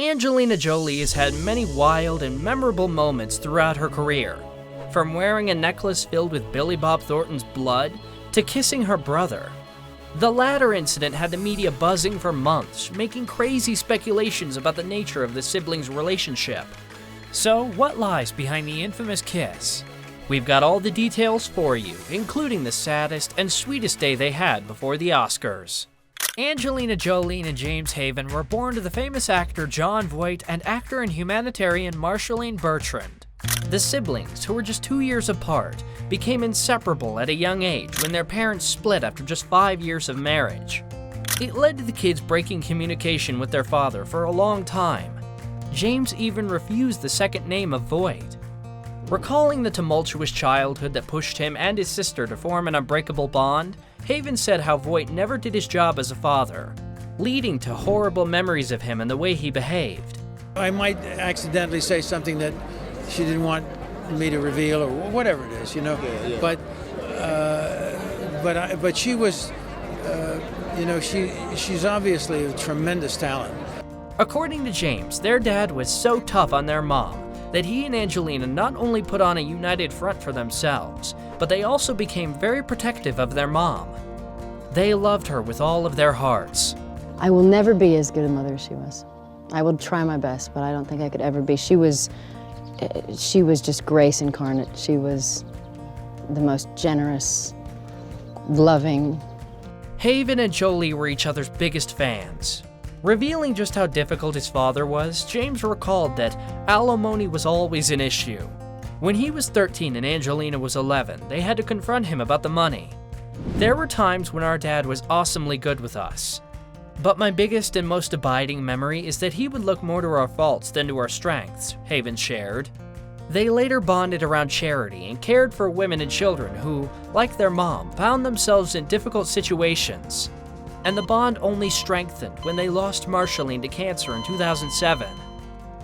Angelina Jolie has had many wild and memorable moments throughout her career, from wearing a necklace filled with Billy Bob Thornton's blood to kissing her brother. The latter incident had the media buzzing for months, making crazy speculations about the nature of the siblings' relationship. So, what lies behind the infamous kiss? We've got all the details for you, including the saddest and sweetest day they had before the Oscars. Angelina Jolie and James Haven were born to the famous actor Jon Voight and actor and humanitarian Marshalline Bertrand. The siblings, who were just 2 years apart, became inseparable at a young age when their parents split after just 5 years of marriage. It led to the kids breaking communication with their father for a long time. James even refused the second name of Voight. Recalling the tumultuous childhood that pushed him and his sister to form an unbreakable bond, Haven said how Voight never did his job as a father, leading to horrible memories of him and the way he behaved. I might accidentally say something that she didn't want me to reveal, or whatever it is, you know. Yeah. But she was, she's obviously a tremendous talent. According to James, their dad was so tough on their mom that he and Angelina not only put on a united front for themselves, but they also became very protective of their mom. They loved her with all of their hearts. I will never be as good a mother as she was. I will try my best, but I don't think I could ever be. She was just grace incarnate. She was the most generous, loving. Haven and Jolie were each other's biggest fans. Revealing just how difficult his father was, James recalled that alimony was always an issue. When he was 13 and Angelina was 11, they had to confront him about the money. There were times when our dad was awesomely good with us. But my biggest and most abiding memory is that he would look more to our faults than to our strengths, Haven shared. They later bonded around charity and cared for women and children who, like their mom, found themselves in difficult situations. And the bond only strengthened when they lost Marshalline to cancer in 2007.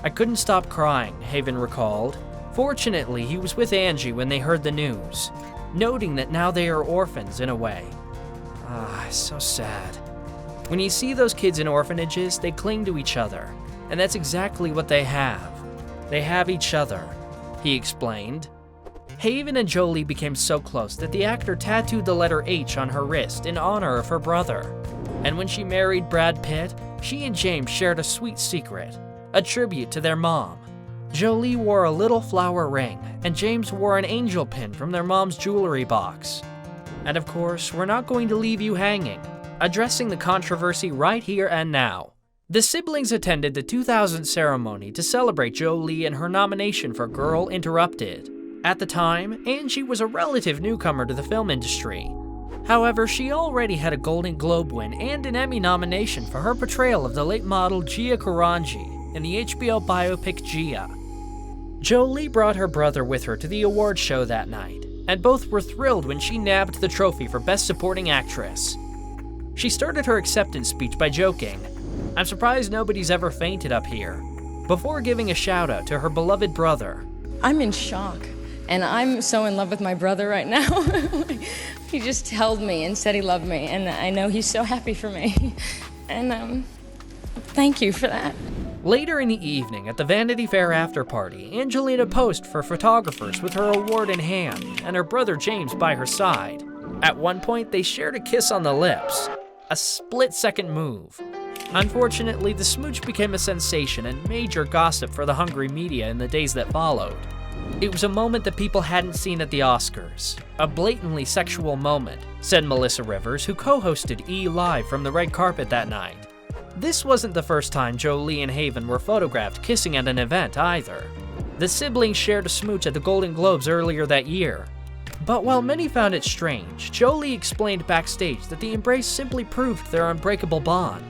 I couldn't stop crying, Haven recalled. Fortunately, he was with Angie when they heard the news, noting that now they are orphans in a way. So sad. When you see those kids in orphanages, they cling to each other, and that's exactly what they have. They have each other, he explained. Haven and Jolie became so close that the actor tattooed the letter H on her wrist in honor of her brother. And when she married Brad Pitt, she and James shared a sweet secret, a tribute to their mom. Jolie wore a little flower ring, and James wore an angel pin from their mom's jewelry box. And of course, we're not going to leave you hanging, addressing the controversy right here and now. The siblings attended the 2000 ceremony to celebrate Jolie and her nomination for Girl Interrupted. At the time, Angie was a relative newcomer to the film industry. However, she already had a Golden Globe win and an Emmy nomination for her portrayal of the late model Gia Karanji in the HBO biopic Gia. Jolie brought her brother with her to the award show that night, and both were thrilled when she nabbed the trophy for Best Supporting Actress. She started her acceptance speech by joking, "I'm surprised nobody's ever fainted up here," before giving a shout out to her beloved brother. I'm in shock, and I'm so in love with my brother right now. He just held me and said he loved me, and I know he's so happy for me. And thank you for that. Later in the evening at the Vanity Fair after party, Angelina posed for photographers with her award in hand and her brother James by her side. At one point, they shared a kiss on the lips, a split-second move. Unfortunately, the smooch became a sensation and major gossip for the hungry media in the days that followed. It was a moment that people hadn't seen at the Oscars, a blatantly sexual moment, said Melissa Rivers, who co-hosted E! Live from the red carpet that night. This wasn't the first time Jolie and Haven were photographed kissing at an event either. The siblings shared a smooch at the Golden Globes earlier that year. But while many found it strange, Jolie explained backstage that the embrace simply proved their unbreakable bond.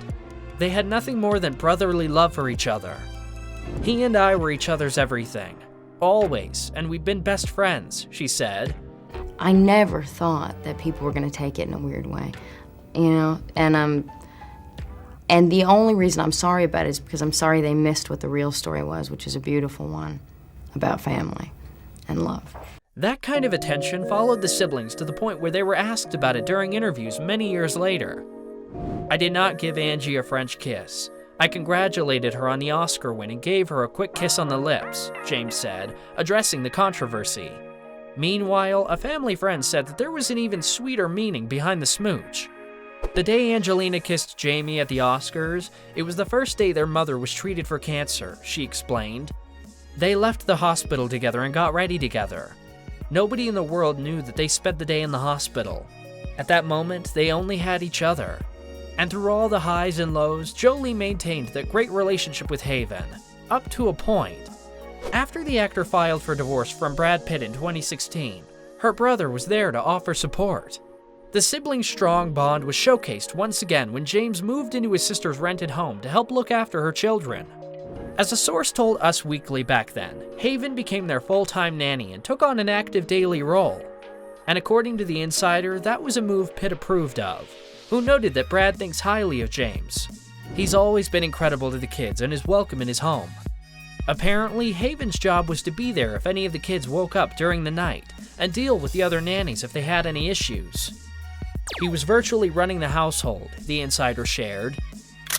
They had nothing more than brotherly love for each other. "He and I were each other's everything. Always, and we've been best friends," she said. I never thought that people were going to take it in a weird way, and the only reason I'm sorry about it is because I'm sorry they missed what the real story was, which is a beautiful one about family and love. That kind of attention followed the siblings to the point where they were asked about it during interviews many years later. "I did not give Angie a French kiss. I congratulated her on the Oscar win and gave her a quick kiss on the lips, James said, addressing the controversy. Meanwhile, a family friend said that there was an even sweeter meaning behind the smooch. The day Angelina kissed Jamie at the Oscars, it was the first day their mother was treated for cancer, she explained. They left the hospital together and got ready together. Nobody in the world knew that they spent the day in the hospital. At that moment, they only had each other. And through all the highs and lows, Jolie maintained that great relationship with Haven, up to a point. After the actor filed for divorce from Brad Pitt in 2016, her brother was there to offer support. The siblings' strong bond was showcased once again when James moved into his sister's rented home to help look after her children. As a source told Us Weekly back then, Haven became their full-time nanny and took on an active daily role. And according to The Insider, that was a move Pitt approved of, who noted that Brad thinks highly of James. He's always been incredible to the kids and is welcome in his home. Apparently, Haven's job was to be there if any of the kids woke up during the night and deal with the other nannies if they had any issues. He was virtually running the household, The Insider shared.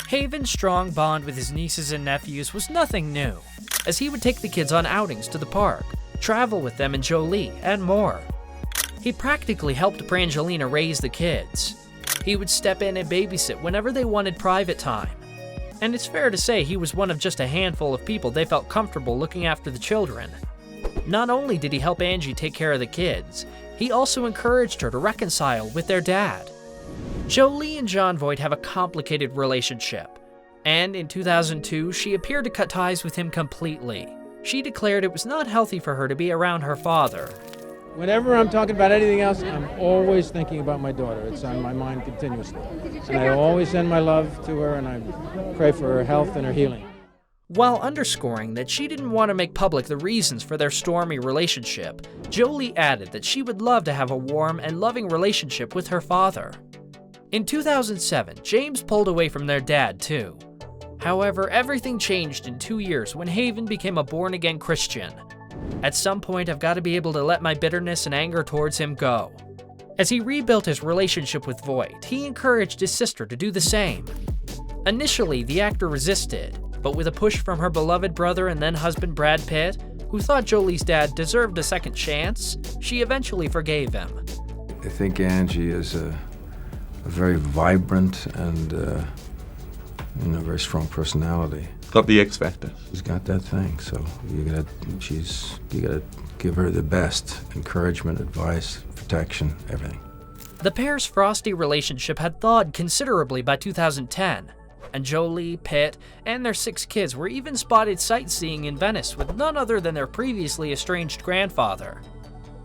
Haven's strong bond with his nieces and nephews was nothing new, as he would take the kids on outings to the park, travel with them and Jolie, and more. He practically helped Brangelina raise the kids. He would step in and babysit whenever they wanted private time. And it's fair to say he was one of just a handful of people they felt comfortable looking after the children. Not only did he help Angie take care of the kids, he also encouraged her to reconcile with their dad. Jolie and Jon Voight have a complicated relationship, and in 2002, she appeared to cut ties with him completely. She declared it was not healthy for her to be around her father. Whenever I'm talking about anything else, I'm always thinking about my daughter. It's on my mind continuously. And I always send my love to her, and I pray for her health and her healing. While underscoring that she didn't want to make public the reasons for their stormy relationship, Jolie added that she would love to have a warm and loving relationship with her father. In 2007, James pulled away from their dad too. However, everything changed in 2 years when Haven became a born-again Christian. At some point, I've got to be able to let my bitterness and anger towards him go. As he rebuilt his relationship with Voight, he encouraged his sister to do the same. Initially, the actor resisted, but with a push from her beloved brother and then husband Brad Pitt, who thought Jolie's dad deserved a second chance, she eventually forgave him. I think Angie is a very vibrant and very strong personality. Got the X factor. She's got that thing, so you gotta give her the best encouragement, advice, protection, everything. The pair's frosty relationship had thawed considerably by 2010, and Jolie, Pitt, and their 6 kids were even spotted sightseeing in Venice with none other than their previously estranged grandfather.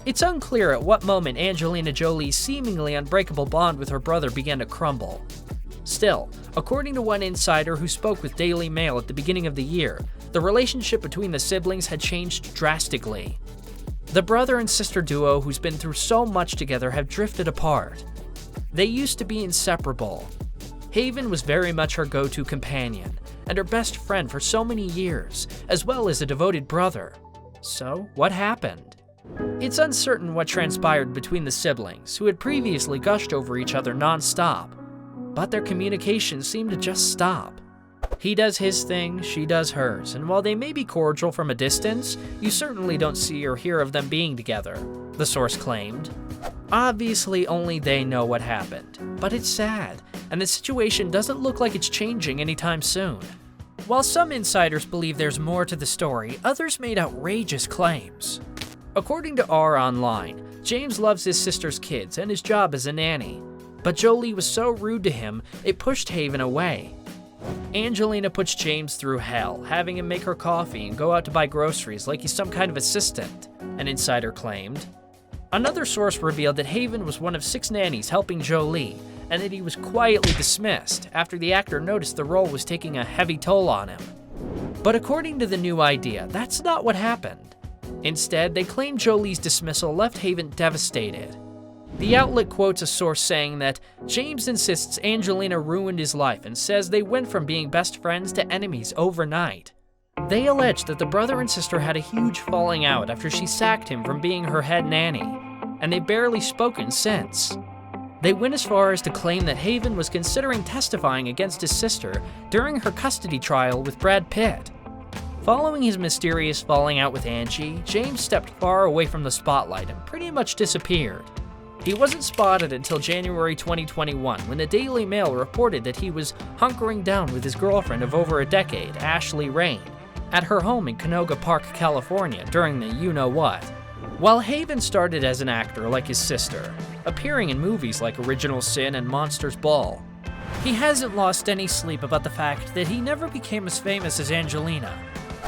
It's unclear at what moment Angelina Jolie's seemingly unbreakable bond with her brother began to crumble. Still, according to one insider who spoke with Daily Mail at the beginning of the year, the relationship between the siblings had changed drastically. The brother and sister duo who's been through so much together have drifted apart. They used to be inseparable. Haven was very much her go-to companion, and her best friend for so many years, as well as a devoted brother. So, what happened? It's uncertain what transpired between the siblings, who had previously gushed over each other non-stop, but their communication seemed to just stop. He does his thing, she does hers, and while they may be cordial from a distance, you certainly don't see or hear of them being together, the source claimed. Obviously, only they know what happened, but it's sad, and the situation doesn't look like it's changing anytime soon. While some insiders believe there's more to the story, others made outrageous claims. According to R Online, James loves his sister's kids and his job as a nanny, but Jolie was so rude to him, it pushed Haven away. Angelina puts James through hell, having him make her coffee and go out to buy groceries like he's some kind of assistant, an insider claimed. Another source revealed that Haven was one of 6 nannies helping Jolie, and that he was quietly dismissed after the actor noticed the role was taking a heavy toll on him. But according to the New Idea, that's not what happened. Instead, they claim Jolie's dismissal left Haven devastated. The outlet quotes a source saying that James insists Angelina ruined his life and says they went from being best friends to enemies overnight. They allege that the brother and sister had a huge falling out after she sacked him from being her head nanny, and they've barely spoken since. They went as far as to claim that Haven was considering testifying against his sister during her custody trial with Brad Pitt. Following his mysterious falling out with Angie, James stepped far away from the spotlight and pretty much disappeared. He wasn't spotted until January 2021, when the Daily Mail reported that he was hunkering down with his girlfriend of over a decade, Ashley Rain, at her home in Canoga Park, California during the you-know-what. While Haven started as an actor like his sister, appearing in movies like Original Sin and Monsters Ball, he hasn't lost any sleep about the fact that he never became as famous as Angelina.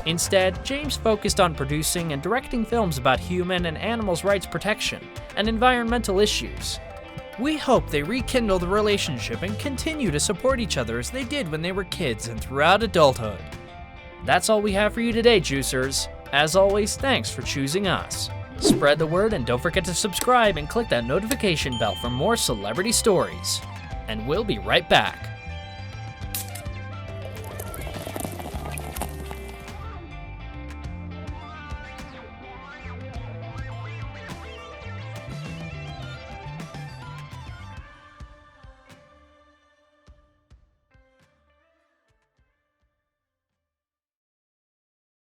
Instead, James focused on producing and directing films about human and animals' rights protection and environmental issues. We hope they rekindle the relationship and continue to support each other as they did when they were kids and throughout adulthood. That's all we have for you today, Juicers. As always, thanks for choosing us. Spread the word and don't forget to subscribe and click that notification bell for more celebrity stories. And we'll be right back.